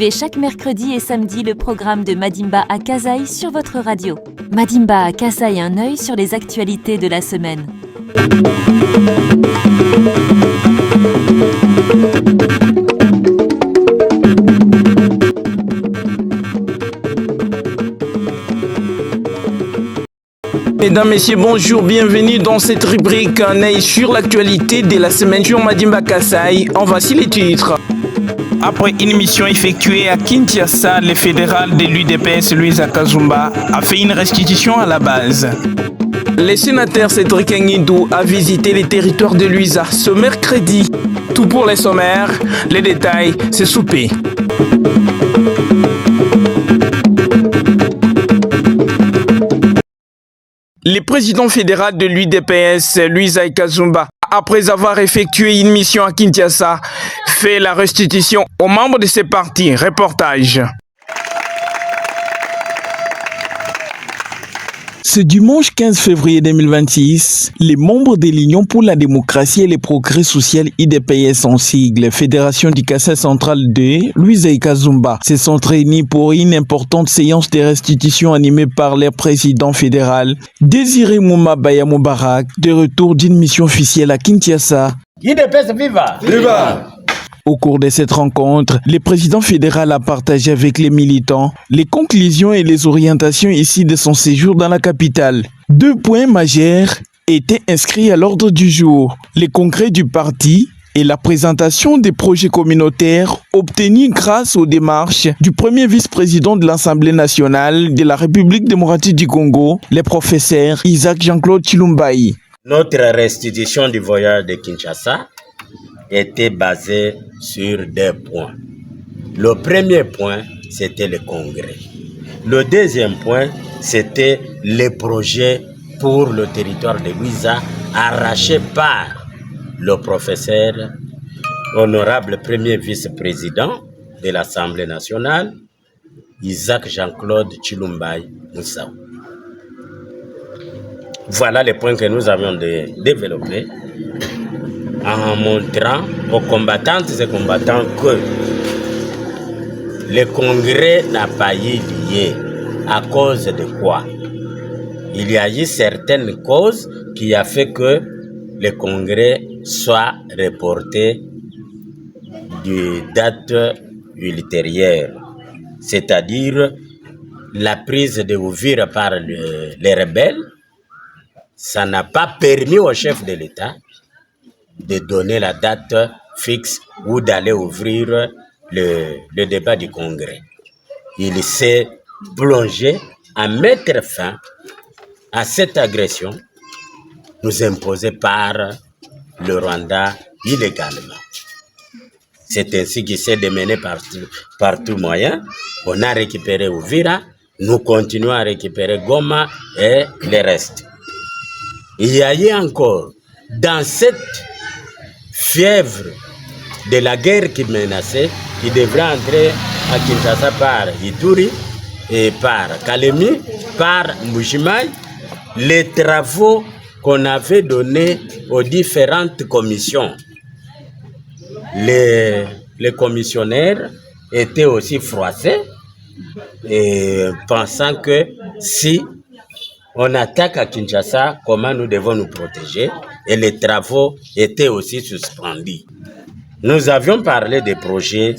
Suivez chaque mercredi et samedi le programme de Madimba à Kasaï sur votre radio. Madimba à Kasaï, un œil sur les actualités de la semaine. Mesdames, Messieurs, bonjour, bienvenue dans cette rubrique Un œil sur l'actualité de la semaine sur Madimba Kasaï. En voici les titres. Après une mission effectuée à Kinshasa, le fédéral de l'UDPS, Louisa Kazumba, a fait une restitution à la base. Le sénateur Cédric Nguindou a visité les territoires de Louisa ce mercredi. Tout pour les sommaires, les détails, c'est soupé. Le président fédéral de l'UDPS, Louisa Kazumba, après avoir effectué une mission à Kinshasa, fait la restitution aux membres de ses partis. Reportage. Ce dimanche 15 février 2026, les membres de l'Union pour la démocratie et les progrès social IDPS en sigle, Fédération du Kasaï central 2, Louisa Kazumba, se sont réunis pour une importante séance de restitution animée par leur président fédéral, Désiré Mouma Baya Moubarak, de retour d'une mission officielle à Kinshasa. IDPS viva! Viva! Au cours de cette rencontre, le président fédéral a partagé avec les militants les conclusions et les orientations ici de son séjour dans la capitale. 2 points majeurs étaient inscrits à l'ordre du jour. Les congrès du parti et la présentation des projets communautaires obtenus grâce aux démarches du premier vice-président de l'Assemblée nationale de la République démocratique du Congo, le professeur Isaac Jean-Claude Chilumbaï. Notre restitution du voyage de Kinshasa était basée sur 2 points. Le premier point, c'était le congrès. Le deuxième point, c'était les projets pour le territoire de Louisa arrachés par le professeur, honorable premier vice-président de l'Assemblée nationale, Isaac Jean-Claude Chilumbaï Moussaou. Voilà les points que nous avions développés en montrant aux combattantes et combattants que le congrès n'a pas eu lieu. À cause de quoi? Il y a eu certaines causes qui ont fait que le congrès soit reporté de date ultérieure, c'est-à-dire la prise de Ouvira par les rebelles. Ça n'a pas permis au chef de l'État de donner la date fixe ou d'aller ouvrir le débat du Congrès. Il s'est plongé à mettre fin à cette agression nous imposée par le Rwanda illégalement. C'est ainsi qu'il s'est démené par tout moyen. On a récupéré Ouvira, nous continuons à récupérer Goma et le reste. Il y a eu encore, dans cette fièvre de la guerre qui menaçait, qui devrait entrer à Kinshasa par Ituri et par Kalemi, par Mbujimaï, les travaux qu'on avait donnés aux différentes commissions. Les commissionnaires étaient aussi froissés et pensant que si on attaque à Kinshasa, comment nous devons nous protéger? Et les travaux étaient aussi suspendus. Nous avions parlé des projets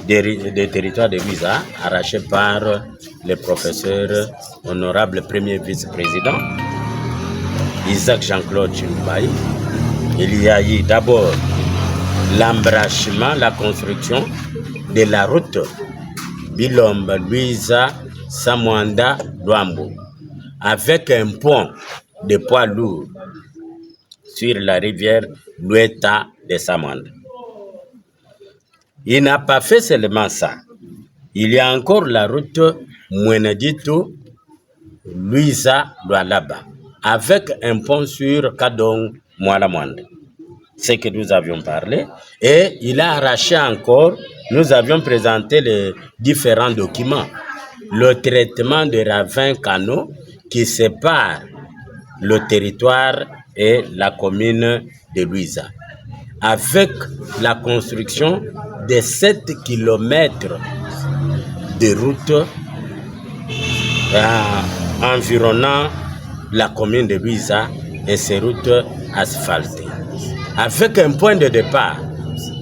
des territoires de Louisa arrachés par le professeur honorable premier vice-président Isaac Jean-Claude Chilumbaï. Il y a eu d'abord l'embrachement, la construction de la route Bilombe, Louisa, Samwanda, Luambo, avec un pont de poids lourd sur la rivière Lueta de Samwanda. Il n'a pas fait seulement ça. Il y a encore la route Mwenedito, Louisa, Lualaba, avec un pont sur Kadong, Mwalamwanda. C'est que nous avions parlé. Et il a arraché encore, nous avions présenté les différents documents. Le traitement des ravins canaux qui séparent le territoire et la commune de Louisa, avec la construction de 7 km de route environnant la commune de Luiza et ses routes asphaltées. Avec un point de départ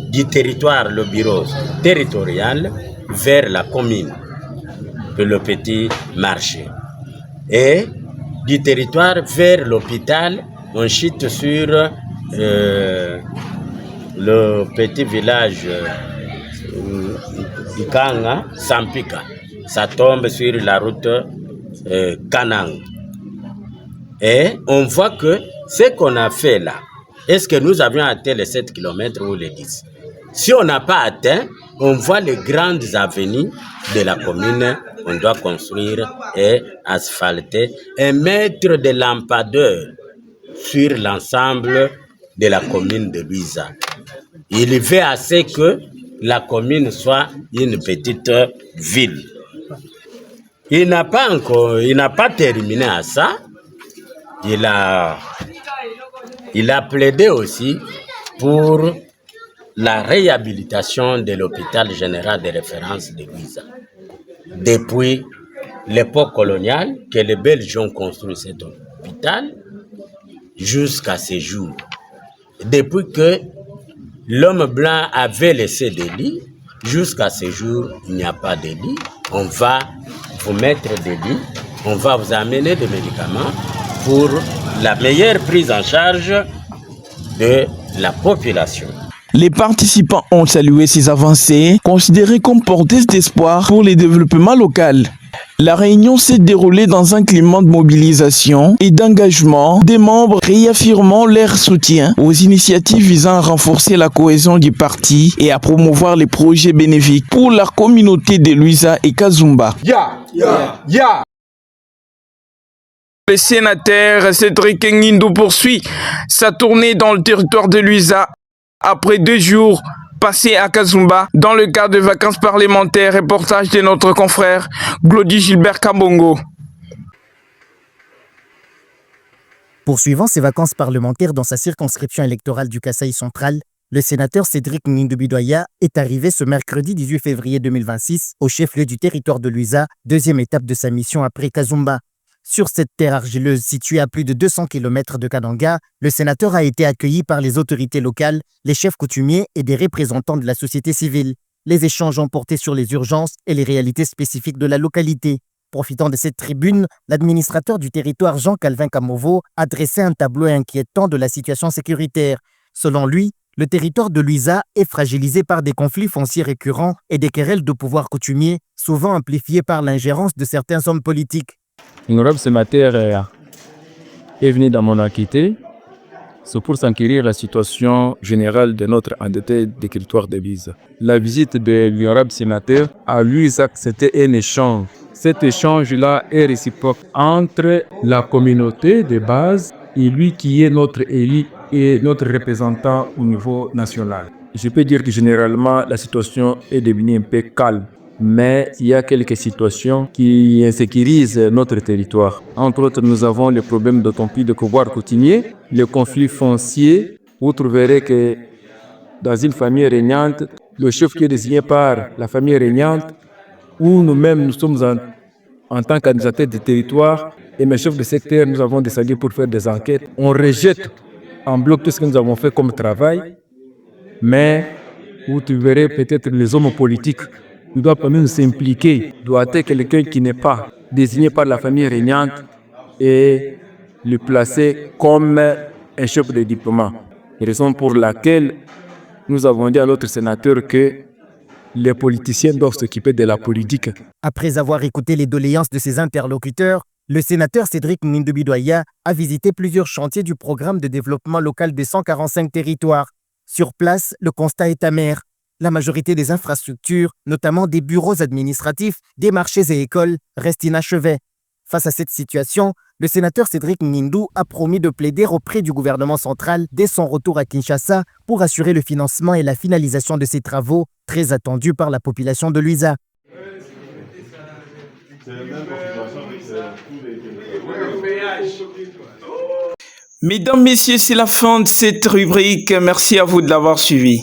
du territoire, le bureau territorial, vers la commune de le petit marché. Et du territoire vers l'hôpital, on chute sur le petit village Ikanga, Sampika. Ça tombe sur la route Kanang. Et on voit que ce qu'on a fait là, est-ce que nous avions atteint les 7 km ou les 10? Si on n'a pas atteint, on voit les grandes avenues de la commune. On doit construire et asphalter et mettre des lampadaires sur l'ensemble de la commune de Luiza. Il fait assez que la commune soit une petite ville. Il n'a pas terminé à ça. Il a plaidé aussi pour la réhabilitation de l'hôpital général de référence de Luiza. Depuis l'époque coloniale que les Belges ont construit cet hôpital jusqu'à ces jours. Depuis que l'homme blanc avait laissé des lits, jusqu'à ces jours, il n'y a pas de lits. On va vous mettre des lits, on va vous amener des médicaments pour la meilleure prise en charge de la population. Les participants ont salué ces avancées, considérées comme porteuses d'espoir pour le développement local. La réunion s'est déroulée dans un climat de mobilisation et d'engagement des membres réaffirmant leur soutien aux initiatives visant à renforcer la cohésion du parti et à promouvoir les projets bénéfiques pour la communauté de Luiza et Kazumba. Le sénateur Cédric Nguindou poursuit sa tournée dans le territoire de Luiza après 2 jours passés à Kazumba dans le cadre de vacances parlementaires. Reportage de notre confrère Glody Gilbert Kambongo. Poursuivant ses vacances parlementaires dans sa circonscription électorale du Kasaï central, le sénateur Cédric Nguindou Bidoya est arrivé ce mercredi 18 février 2026 au chef-lieu du territoire de Luiza, 2e étape de sa mission après Kazumba. Sur cette terre argileuse située à plus de 200 km de Kananga, le sénateur a été accueilli par les autorités locales, les chefs coutumiers et des représentants de la société civile. Les échanges ont porté sur les urgences et les réalités spécifiques de la localité. Profitant de cette tribune, l'administrateur du territoire Jean-Calvin Kamovo a dressé un tableau inquiétant de la situation sécuritaire. Selon lui, le territoire de Luiza est fragilisé par des conflits fonciers récurrents et des querelles de pouvoir coutumier, souvent amplifiées par l'ingérence de certains hommes politiques. L'honorable sénateur est venu dans mon enquête, c'est pour s'enquérir la situation générale de notre entité des territoires de Luiza. La visite de l'honorable sénateur à Luiza, c'était un échange. Cet échange-là est réciproque entre la communauté de base et lui qui est notre élu et notre représentant au niveau national. Je peux dire que généralement, la situation est devenue un peu calme. Mais il y a quelques situations qui insécurisent notre territoire. Entre autres, nous avons le problème de conflit de pouvoir coutumier, le conflit foncier. Vous trouverez que dans une famille régnante, le chef qui est désigné par la famille régnante, où nous-mêmes nous sommes en tant qu'administrateurs du territoire et mes chefs de secteur, nous avons descendu pour faire des enquêtes. On rejette en bloc tout ce que nous avons fait comme travail, mais vous trouverez peut-être les hommes politiques. Il doit quand même s'impliquer, doit être quelqu'un qui n'est pas désigné par la famille régnante et le placer comme un chef de diplôme. Raison pour laquelle nous avons dit à notre sénateur que les politiciens doivent s'occuper de la politique. Après avoir écouté les doléances de ses interlocuteurs, le sénateur Cédric Nguindou Bidoya a visité plusieurs chantiers du programme de développement local des 145 territoires. Sur place, le constat est amer. La majorité des infrastructures, notamment des bureaux administratifs, des marchés et écoles, restent inachevées. Face à cette situation, le sénateur Cédric Nguindou a promis de plaider auprès du gouvernement central dès son retour à Kinshasa pour assurer le financement et la finalisation de ces travaux, très attendus par la population de Luiza. Mesdames, Messieurs, c'est la fin de cette rubrique. Merci à vous de l'avoir suivi.